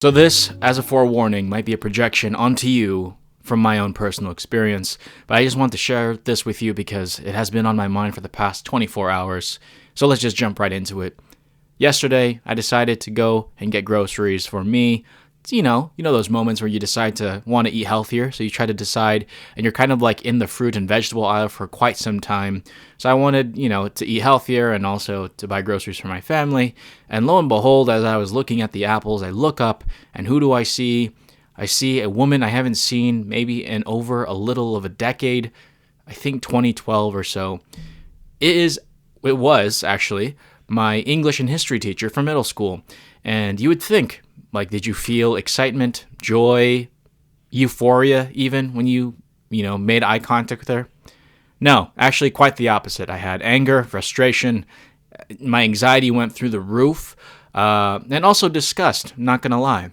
So this, as a forewarning, might be a projection onto you from my own personal experience, but I just want to share this with you because it has been on my mind for the past 24 hours. So let's just jump right into it. Yesterday, I decided to go and get groceries for me. You know those moments where you decide to want to eat healthier, so you try to decide, and you're kind of like in the fruit and vegetable aisle for quite some time. So I wanted, to eat healthier and also to buy groceries for my family. And lo and behold, as I was looking at the apples, I look up, and who do I see? I see a woman I haven't seen maybe in over a little of a decade. I think 2012 or so. It was actually my English and history teacher from middle school. And you would think, like, did you feel excitement, joy, euphoria even when you made eye contact with her? No, actually quite the opposite. I had anger, frustration, my anxiety went through the roof, and also disgust, not going to lie.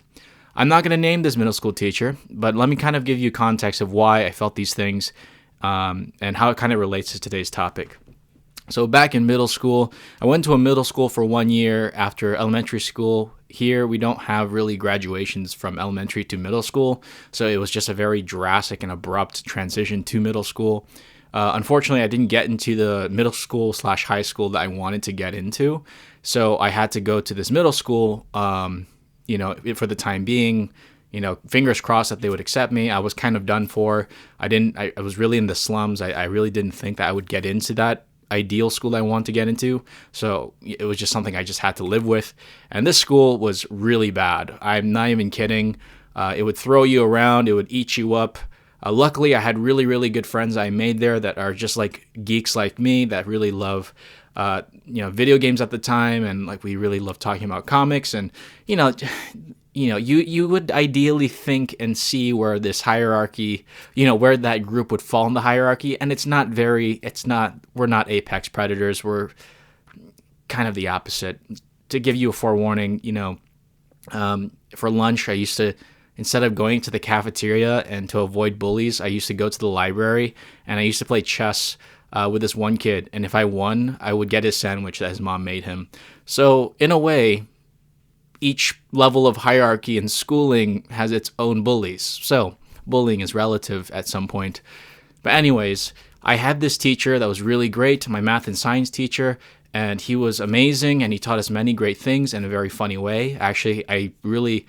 I'm not going to name this middle school teacher, but let me kind of give you context of why I felt these things and how it kind of relates to today's topic. So back in middle school, I went to a middle school for 1 year after elementary school. Here, we don't have really graduations from elementary to middle school, so it was just a very drastic and abrupt transition to middle school. Unfortunately, I didn't get into the middle school / high school that I wanted to get into, so I had to go to this middle school, for the time being. Fingers crossed that they would accept me. I was kind of done for. I was really in the slums. I really didn't think that I would get into that ideal school I want to get into. So it was just something I just had to live with. And this school was really bad. I'm not even kidding. It would throw you around. It would eat you up. Luckily, I had really, really good friends I made there that are just like geeks like me that really love video games at the time, and like we really love talking about comics, and you would ideally think and see where this hierarchy, where that group would fall in the hierarchy, and we're not apex predators, we're kind of the opposite. To give you a forewarning, for lunch, I used to, instead of going to the cafeteria and to avoid bullies, I used to go to the library, and I used to play chess with this one kid, and if I won, I would get his sandwich that his mom made him. So in a way, each level of hierarchy in schooling has its own bullies. So bullying is relative at some point. But anyways, I had this teacher that was really great, my math and science teacher, and he was amazing, and he taught us many great things in a very funny way. Actually, I really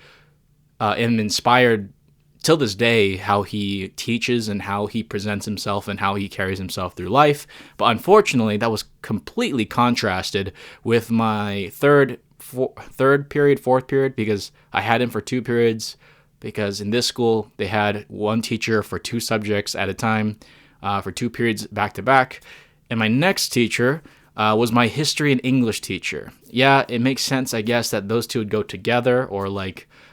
am inspired till this day how he teaches and how he presents himself and how he carries himself through life. But unfortunately, that was completely contrasted with my fourth period, because I had him for 2 periods, because in this school they had one teacher for 2 subjects at a time, for 2 periods back to back. And my next teacher was my history and English teacher. Yeah, it makes sense, I guess, that those two would go together, or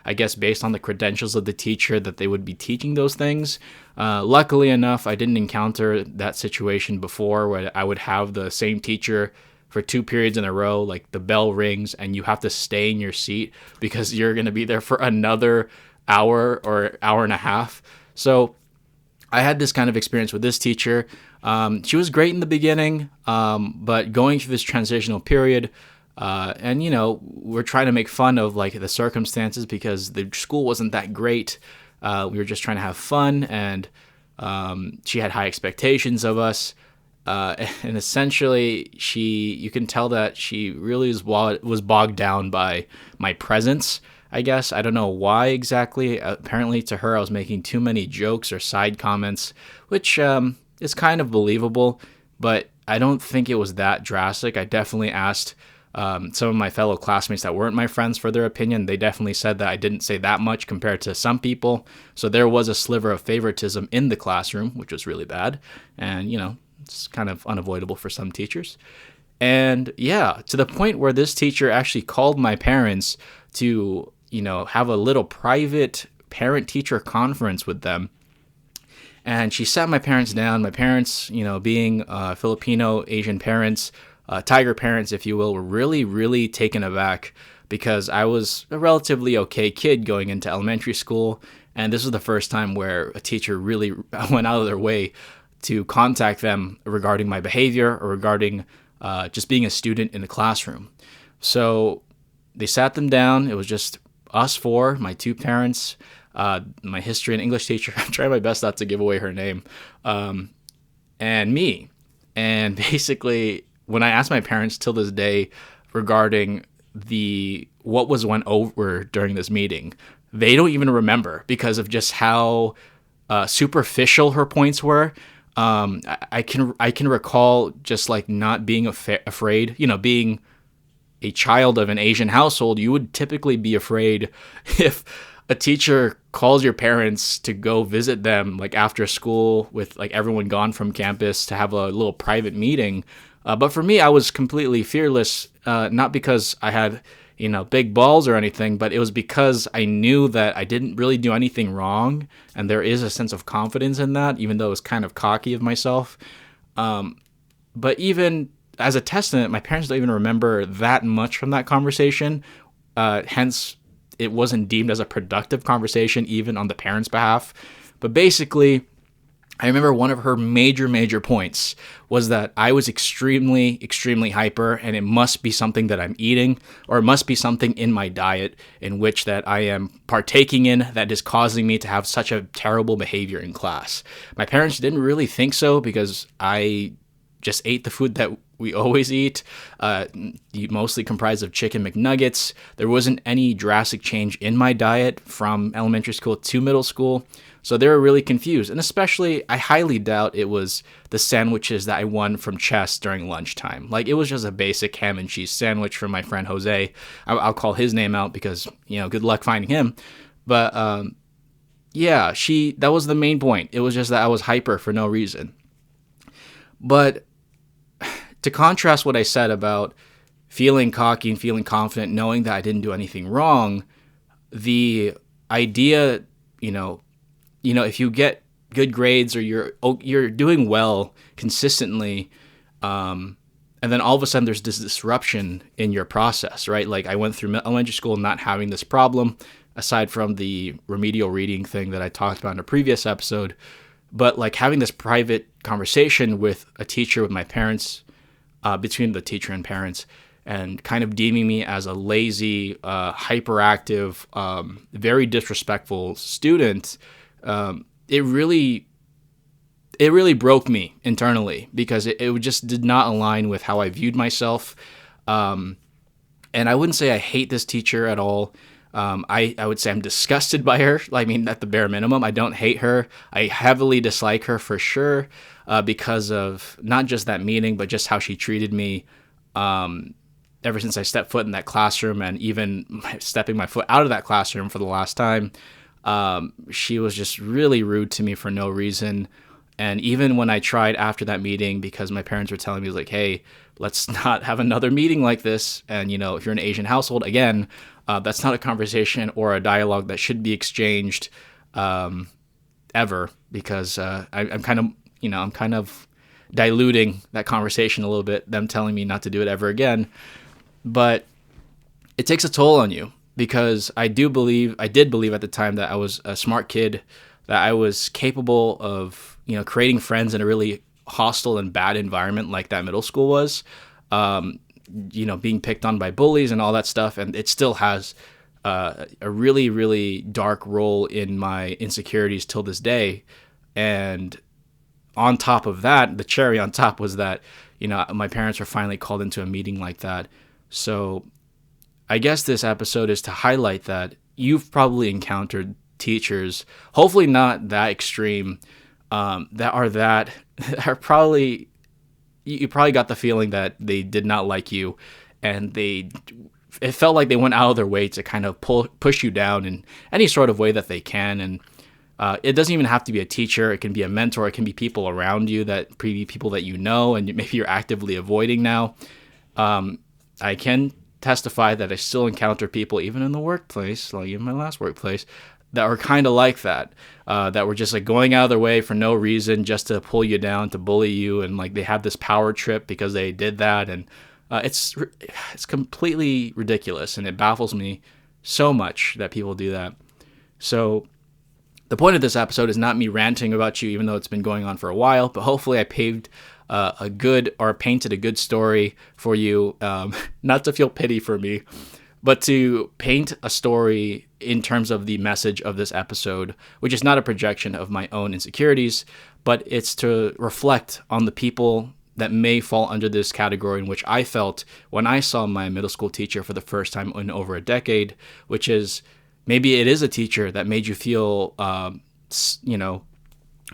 I guess based on the credentials of the teacher that they would be teaching those things. Luckily enough, I didn't encounter that situation before where I would have the same teacher for 2 periods in a row, like the bell rings and you have to stay in your seat because you're going to be there for another hour or hour and a half. So I had this kind of experience with this teacher. She was great in the beginning, but going through this transitional period, and we're trying to make fun of like the circumstances because the school wasn't that great. We were just trying to have fun, and she had high expectations of us. And essentially, you can tell that she really was bogged down by my presence, I guess. I don't know why exactly. Apparently, to her, I was making too many jokes or side comments, which is kind of believable, but I don't think it was that drastic. I definitely asked some of my fellow classmates that weren't my friends for their opinion. They definitely said that I didn't say that much compared to some people. So there was a sliver of favoritism in the classroom, which was really bad. And, it's kind of unavoidable for some teachers. And yeah, to the point where this teacher actually called my parents to, have a little private parent-teacher conference with them. And she sat my parents down. My parents, being Filipino Asian parents, tiger parents, if you will, were really, really taken aback because I was a relatively okay kid going into elementary school. And this was the first time where a teacher really went out of their way to contact them regarding my behavior or regarding just being a student in the classroom. So they sat them down. It was just us four, my two parents, my history and English teacher, I'm trying my best not to give away her name, and me. And basically, when I asked my parents till this day regarding what went over during this meeting, they don't even remember because of just how superficial her points were. I can recall just like not being afraid. Being a child of an Asian household, you would typically be afraid if a teacher calls your parents to go visit them like after school with like everyone gone from campus to have a little private meeting. But for me, I was completely fearless, not because I had big balls or anything, but it was because I knew that I didn't really do anything wrong, and there is a sense of confidence in that, even though it was kind of cocky of myself. But even as a testament, my parents don't even remember that much from that conversation. Hence, it wasn't deemed as a productive conversation, even on the parents' behalf. But basically, I remember one of her major points was that I was extremely, extremely hyper, and it must be something that I'm eating, or it must be something in my diet in which that I am partaking in that is causing me to have such a terrible behavior in class. My parents didn't really think so because I just ate the food that we always eat, mostly comprised of chicken McNuggets. There wasn't any drastic change in my diet from elementary school to middle school. So they were really confused. And especially, I highly doubt it was the sandwiches that I won from chess during lunchtime. Like, it was just a basic ham and cheese sandwich from my friend Jose. I'll call his name out because, good luck finding him. But, that was the main point. It was just that I was hyper for no reason. But to contrast what I said about feeling cocky and feeling confident, knowing that I didn't do anything wrong, the idea, if you get good grades or you're doing well consistently, and then all of a sudden there's this disruption in your process, right? Like, I went through elementary school not having this problem, aside from the remedial reading thing that I talked about in a previous episode, but like having this private conversation with a teacher, with my parents, between the teacher and parents, and kind of deeming me as a lazy, hyperactive, very disrespectful student, it really broke me internally because it just did not align with how I viewed myself. And I wouldn't say I hate this teacher at all. I would say I'm disgusted by her. I mean, at the bare minimum, I don't hate her. I heavily dislike her for sure, because of not just that meeting, but just how she treated me ever since I stepped foot in that classroom, and even stepping my foot out of that classroom for the last time. She was just really rude to me for no reason. And even when I tried after that meeting, because my parents were telling me, like, hey, let's not have another meeting like this. And, if you're an Asian household, again, that's not a conversation or a dialogue that should be exchanged ever, because I'm kind of diluting that conversation a little bit, them telling me not to do it ever again. But it takes a toll on you, because I did believe at the time that I was a smart kid, that I was capable of, creating friends in a really hostile and bad environment like that middle school was, being picked on by bullies and all that stuff. And it still has a really, really dark role in my insecurities till this day. And on top of that, the cherry on top was that, my parents were finally called into a meeting like that. So I guess this episode is to highlight that you've probably encountered teachers, hopefully not that extreme, that are probably, you probably got the feeling that they did not like you, and it felt like they went out of their way to kind of push you down in any sort of way that they can. And it doesn't even have to be a teacher. It can be a mentor. It can be people around you, people that you know and maybe you're actively avoiding now. I can testify that I still encounter people, even in the workplace, like in my last workplace, that were kind of like that, that were just like going out of their way for no reason, just to pull you down, to bully you, and like they have this power trip because they did that, and it's completely ridiculous, and it baffles me so much that people do that. So the point of this episode is not me ranting about you, even though it's been going on for a while, but hopefully I painted a good story for you, not to feel pity for me, But to paint a story in terms of the message of this episode, which is not a projection of my own insecurities, but it's to reflect on the people that may fall under this category in which I felt when I saw my middle school teacher for the first time in over a decade, which is maybe it is a teacher that made you feel,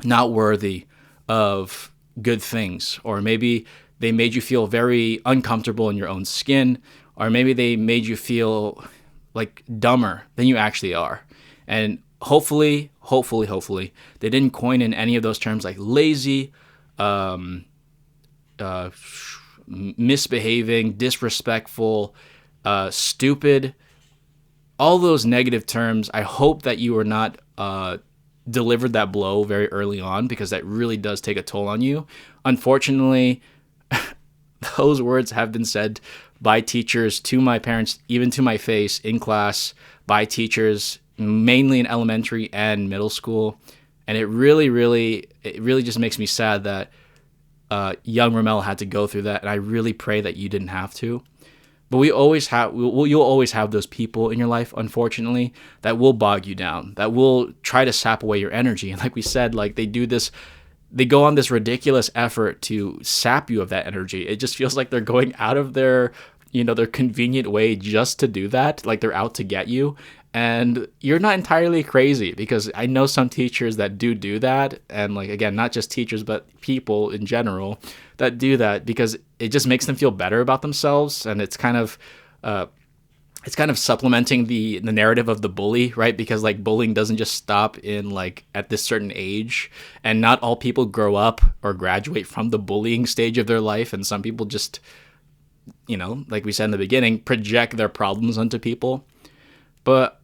not worthy of good things, or maybe they made you feel very uncomfortable in your own skin, or maybe they made you feel like dumber than you actually are. And hopefully, they didn't coin in any of those terms like lazy, misbehaving, disrespectful, stupid, all those negative terms. I hope that you were not delivered that blow very early on, because that really does take a toll on you. Unfortunately, those words have been said by teachers to my parents, even to my face in class, by teachers mainly in elementary and middle school. And it really just makes me sad that young Rommel had to go through that. And I really pray that you didn't have to. But you'll always have those people in your life, unfortunately, that will bog you down, that will try to sap away your energy. And like we said, like they go on this ridiculous effort to sap you of that energy. It just feels like they're going out of their convenient way just to do that. Like they're out to get you. And you're not entirely crazy, because I know some teachers that do that. And like, again, not just teachers, but people in general that do that because it just makes them feel better about themselves. And it's kind of supplementing the narrative of the bully, right? Because like bullying doesn't just stop in like at this certain age, and not all people grow up or graduate from the bullying stage of their life. And some people just, like we said in the beginning, project their problems onto people. But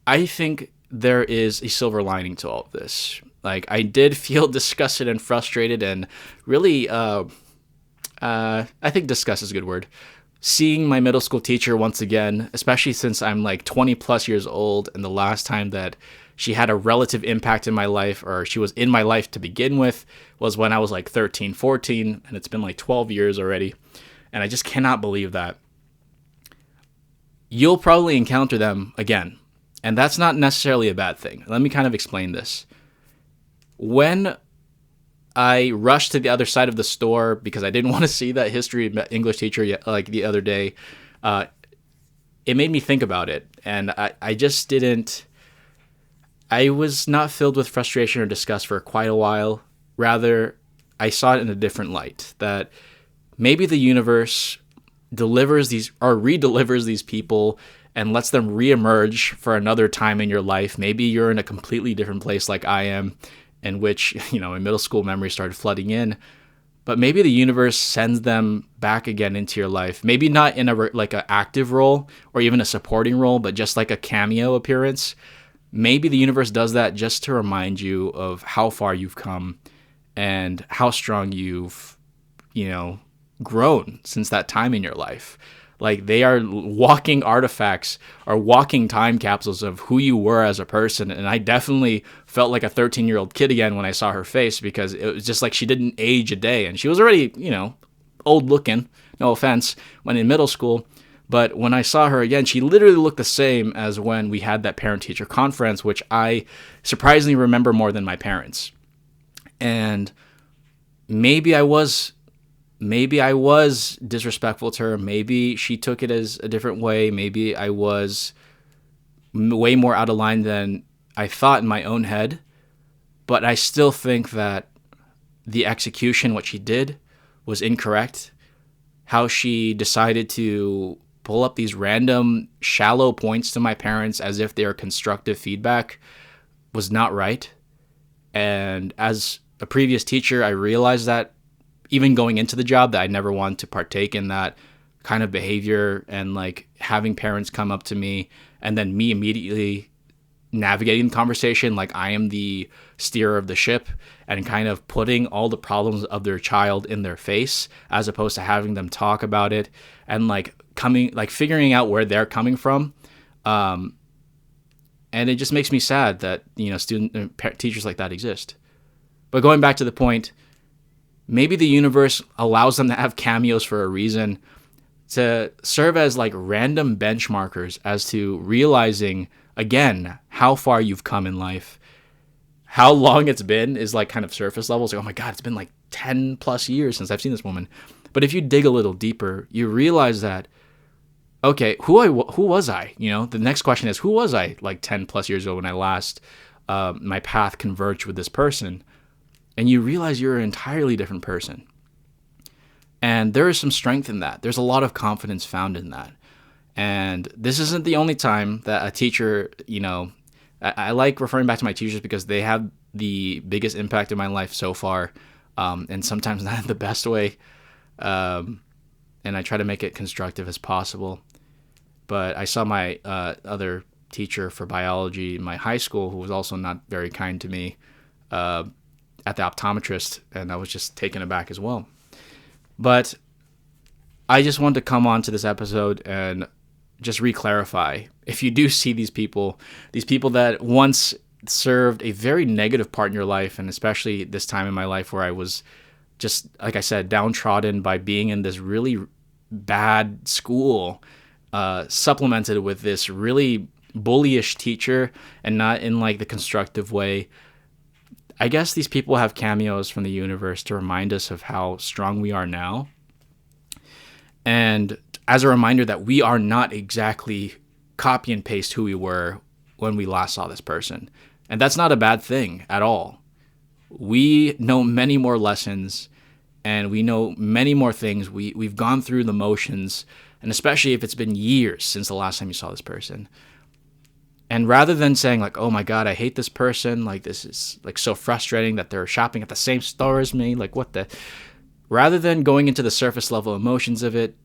I think there is a silver lining to all of this. Like I did feel disgusted and frustrated, and really, I think disgust is a good word, seeing my middle school teacher once again, especially since I'm like 20 plus years old, and the last time that she had a relative impact in my life, or she was in my life to begin with, was when I was like 13, 14, and it's been like 12 years already. And I just cannot believe that. You'll probably encounter them again, and that's not necessarily a bad thing. Let me kind of explain this. When I rushed to the other side of the store because I didn't want to see that history English teacher like the other day, it made me think about it. And I just didn't, I was not filled with frustration or disgust for quite a while. Rather, I saw it in a different light, that maybe the universe delivers these or redelivers these people and lets them reemerge for another time in your life. Maybe you're in a completely different place like I am, in which, my middle school memories started flooding in. But maybe the universe sends them back again into your life. Maybe not in an active role or even a supporting role, but just like a cameo appearance. Maybe the universe does that just to remind you of how far you've come and how strong you've, grown since that time in your life. Like they are walking artifacts or walking time capsules of who you were as a person. And I definitely felt like a 13-year-old kid again when I saw her face, because it was just like she didn't age a day. And she was already, old looking, no offense, when in middle school. But when I saw her again, she literally looked the same as when we had that parent-teacher conference, which I surprisingly remember more than my parents. And maybe I was disrespectful to her. Maybe she took it as a different way. Maybe I was way more out of line than I thought in my own head. But I still think that the execution, what she did, was incorrect. How she decided to pull up these random shallow points to my parents as if they are constructive feedback was not right. And as a previous teacher, I realized that even going into the job, that I never wanted to partake in that kind of behavior, and like having parents come up to me and then me immediately navigating the conversation like I am the steerer of the ship, and kind of putting all the problems of their child in their face, as opposed to having them talk about it and figuring out where they're coming from. And it just makes me sad that, teachers like that exist. But going back to the point, maybe the universe allows them to have cameos for a reason, to serve as like random benchmarkers as to realizing again how far you've come in life. How long it's been is like kind of surface level. It's like, oh my God, it's been like 10 plus years since I've seen this woman. But if you dig a little deeper, you realize that, okay, who was I? You know, the next question is, who was I like 10 plus years ago when I last, my path converged with this person? And you realize you're an entirely different person. And there is some strength in that. There's a lot of confidence found in that. And this isn't the only time that a teacher, you know, I like referring back to my teachers because they have the biggest impact in my life so far, and sometimes not in the best way. And I try to make it constructive as possible. But I saw my other teacher for biology in my high school who was also not very kind to me at the optometrist, and I was just taken aback as well. But I just wanted to come on to this episode and just re-clarify. If you do see these people that once served a very negative part in your life, and especially this time in my life where I was just, like I said, downtrodden by being in this really bad school, supplemented with this really bullyish teacher, and not in like the constructive way. I guess these people have cameos from the universe to remind us of how strong we are now. And as a reminder that we are not exactly copy and paste who we were when we last saw this person. And that's not a bad thing at all. We know many more lessons, and we know many more things. We've gone through the motions, and especially if it's been years since the last time you saw this person. And rather than saying like, oh my God, I hate this person, like this is like so frustrating that they're shopping at the same store as me, like what the... Rather than going into the surface level emotions of it,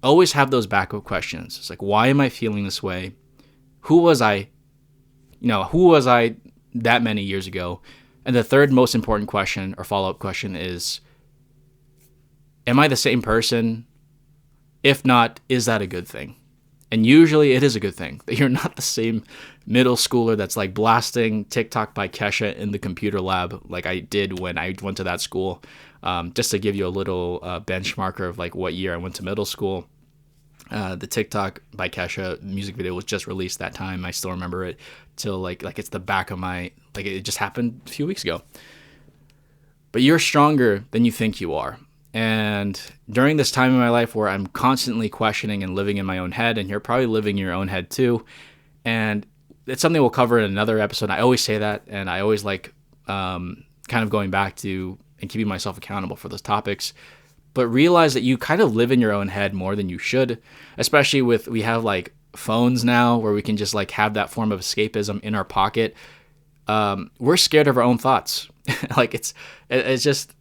always have those backup questions. It's like, why am I feeling this way? Who was I? Who was I that many years ago? And the third most important question or follow-up question is, am I the same person? If not, is that a good thing? And usually it is a good thing that you're not the same middle schooler that's like blasting TikTok by Kesha in the computer lab like I did when I went to that school. Just to give you a little benchmarker of like what year I went to middle school. The TikTok by Kesha music video was just released that time. I still remember it till like it's the back of my, like it just happened a few weeks ago. But you're stronger than you think you are. And during this time in my life where I'm constantly questioning and living in my own head, and you're probably living in your own head too, and it's something we'll cover in another episode. I always say that, and I always like kind of going back to and keeping myself accountable for those topics. But realize that you kind of live in your own head more than you should, especially with, we have like phones now where we can just like have that form of escapism in our pocket. We're scared of our own thoughts. Like it's just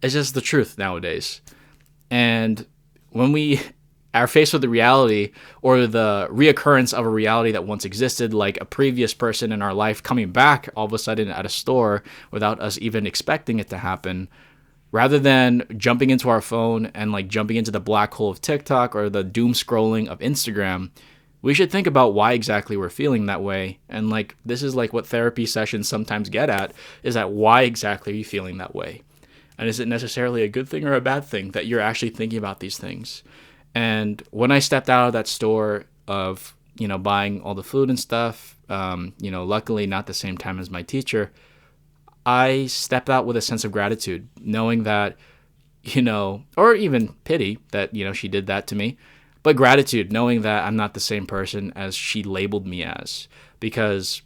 the truth nowadays. And when we are faced with the reality or the reoccurrence of a reality that once existed, like a previous person in our life coming back all of a sudden at a store without us even expecting it to happen, rather than jumping into our phone and like jumping into the black hole of TikTok or the doom scrolling of Instagram, we should think about why exactly we're feeling that way. And like, this is like what therapy sessions sometimes get at, is that why exactly are you feeling that way? And is it necessarily a good thing or a bad thing that you're actually thinking about these things? And when I stepped out of that store of, buying all the food and stuff, luckily not the same time as my teacher, I stepped out with a sense of gratitude, knowing that, or even pity that, she did that to me, but gratitude, knowing that I'm not the same person as she labeled me as. Because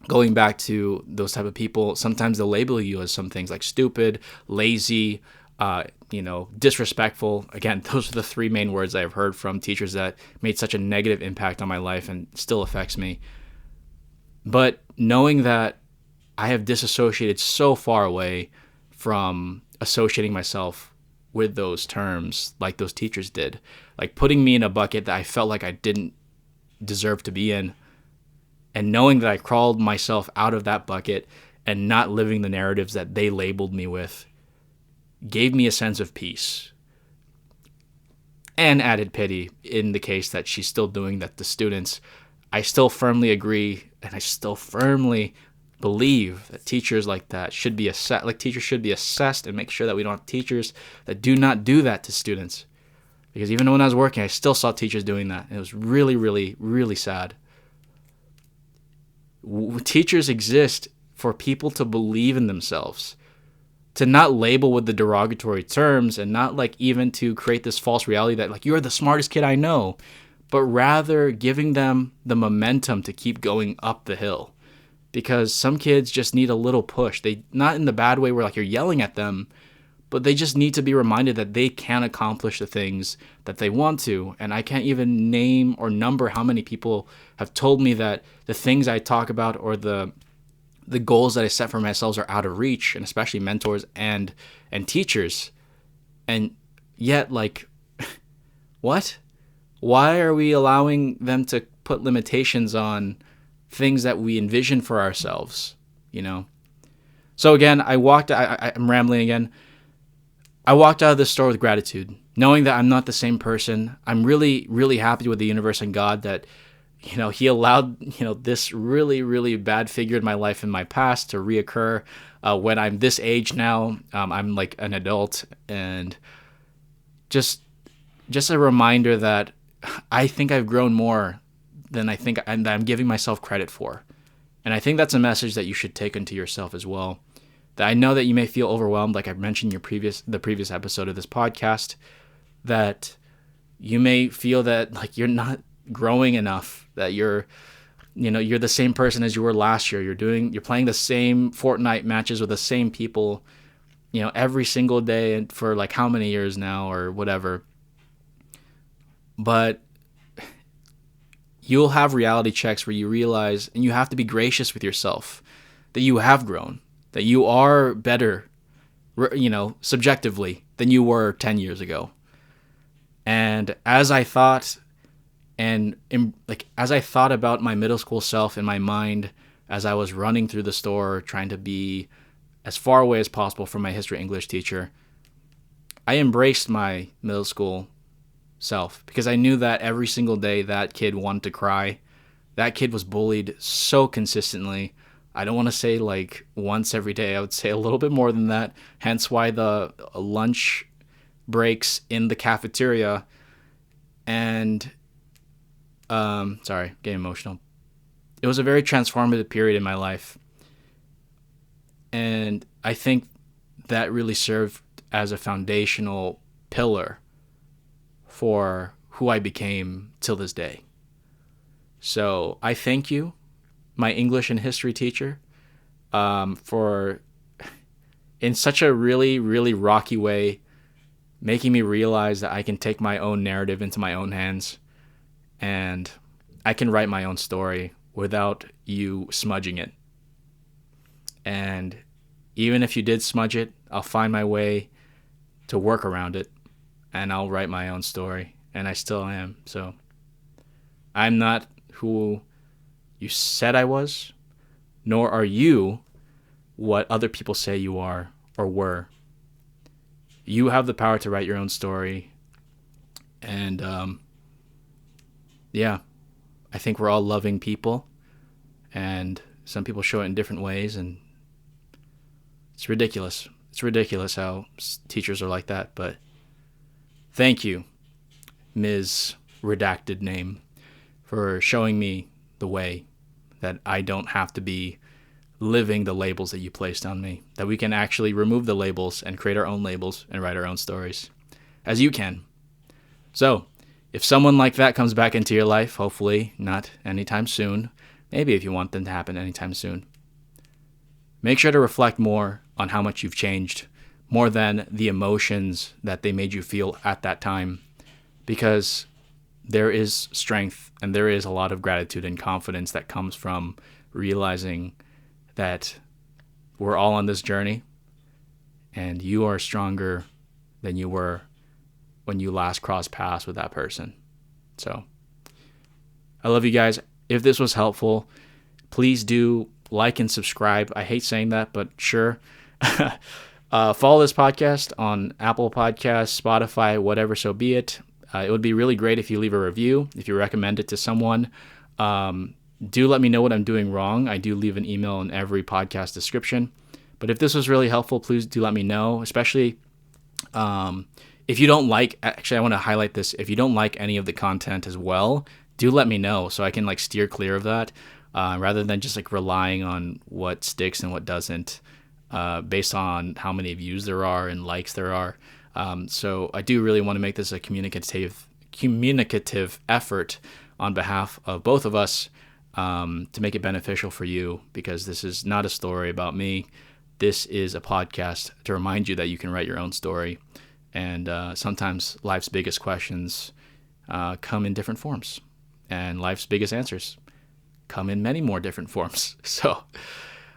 going back to those type of people, sometimes they'll label you as some things like stupid, lazy, disrespectful. Again, those are the three main words I've heard from teachers that made such a negative impact on my life and still affects me. But knowing that I have disassociated so far away from associating myself with those terms like those teachers did, like putting me in a bucket that I felt like I didn't deserve to be in, and knowing that I crawled myself out of that bucket and not living the narratives that they labeled me with, gave me a sense of peace and added pity in the case that she's still doing that to students. I still firmly agree, and I still firmly believe that teachers like that should be assessed. Like teachers should be assessed, and make sure that we don't have teachers that do not do that to students. Because even when I was working, I still saw teachers doing that. It was really, really, really sad. Teachers exist for people to believe in themselves, to not label with the derogatory terms, and not like even to create this false reality that like you're the smartest kid I know, but rather giving them the momentum to keep going up the hill. Because some kids just need a little push. They, not in the bad way where like you're yelling at them, but they just need to be reminded that they can accomplish the things that they want to. And I can't even name or number how many people have told me that the things I talk about or the goals that I set for myself are out of reach, and especially mentors and teachers. And yet, like, what? Why are we allowing them to put limitations on things that we envision for ourselves, you know? So again, I'm rambling again. I walked out of this store with gratitude, knowing that I'm not the same person. I'm really, really happy with the universe and God that, you know, he allowed, you know, this really, really bad figure in my life in my past to reoccur when I'm this age now. I'm like an adult, and just a reminder that I think I've grown more than I think I'm giving myself credit for. And I think that's a message that you should take into yourself as well. That I know that you may feel overwhelmed, like I mentioned in the previous episode of this podcast, that you may feel that like you're not growing enough, that you're the same person as you were last year. You're playing the same Fortnite matches with the same people, you know, every single day for like how many years now or whatever. But you'll have reality checks where you realize, and you have to be gracious with yourself, that you have grown, that you are better, you know, subjectively than you were 10 years ago. And as I thought about my middle school self in my mind, as I was running through the store trying to be as far away as possible from my history English teacher, I embraced my middle school self, because I knew that every single day that kid wanted to cry. That kid was bullied so consistently. I don't want to say like once every day. I would say a little bit more than that. Hence why the lunch breaks in the cafeteria. And sorry, getting emotional. It was a very transformative period in my life. And I think that really served as a foundational pillar for who I became till this day. So I thank you, my English and history teacher, for, in such a really, really rocky way, making me realize that I can take my own narrative into my own hands, and I can write my own story without you smudging it. And even if you did smudge it, I'll find my way to work around it, and I'll write my own story, and I still am. So I'm not who you said I was, nor are you what other people say you are or were. You have the power to write your own story. And yeah, I think we're all loving people, and some people show it in different ways, and it's ridiculous. It's ridiculous how teachers are like that. But thank you, Ms. Redacted Name, for showing me the way that I don't have to be living the labels that you placed on me, that we can actually remove the labels and create our own labels and write our own stories, as you can. So if someone like that comes back into your life, hopefully not anytime soon, maybe if you want them to happen anytime soon, make sure to reflect more on how much you've changed, more than the emotions that they made you feel at that time, because there is strength and there is a lot of gratitude and confidence that comes from realizing that we're all on this journey, and you are stronger than you were when you last crossed paths with that person. So I love you guys. If this was helpful, please do like and subscribe. I hate saying that, but sure. Follow this podcast on Apple Podcasts, Spotify, whatever, so be it. It would be really great if you leave a review, if you recommend it to someone. Do let me know what I'm doing wrong. I do leave an email in every podcast description. But if this was really helpful, please do let me know, especially if you don't like, actually, I want to highlight this. If you don't like any of the content as well, do let me know so I can like steer clear of that, rather than just like relying on what sticks and what doesn't, based on how many views there are and likes there are. So I do really want to make this a communicative effort on behalf of both of us, to make it beneficial for you, because this is not a story about me. This is a podcast to remind you that you can write your own story. And sometimes life's biggest questions come in different forms. And life's biggest answers come in many more different forms. So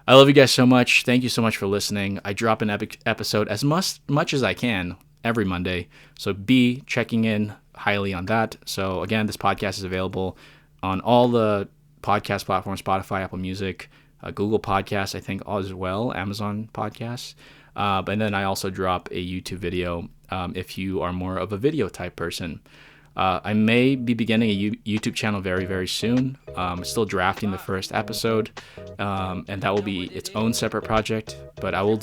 I love you guys so much. Thank you so much for listening. I drop an episode as much as I can every Monday. So be checking in highly on that. So again, this podcast is available on all the podcast platforms: Spotify, Apple Music, Google Podcasts, I think as well, Amazon Podcasts. And then I also drop a YouTube video if you are more of a video type person. I may be beginning a YouTube channel very, very soon. I'm still drafting the first episode, and that will be its own separate project. But I will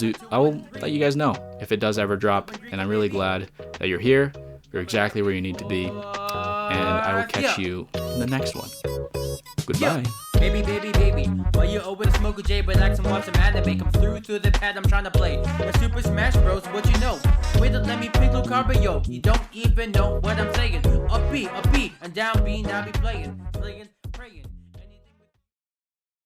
let you guys know if it does ever drop. And I'm really glad that you're here. You're exactly where you need to be. And I will catch you in the next one. Goodbye. Baby, why you always smoke a J but like some watch some anime? Come through the pad I'm trying to play. A Super Smash Bros, what you know? Wait to let me pick Luke Carbo, you don't even know what I'm saying. Up B, and down B, now be playing, praying.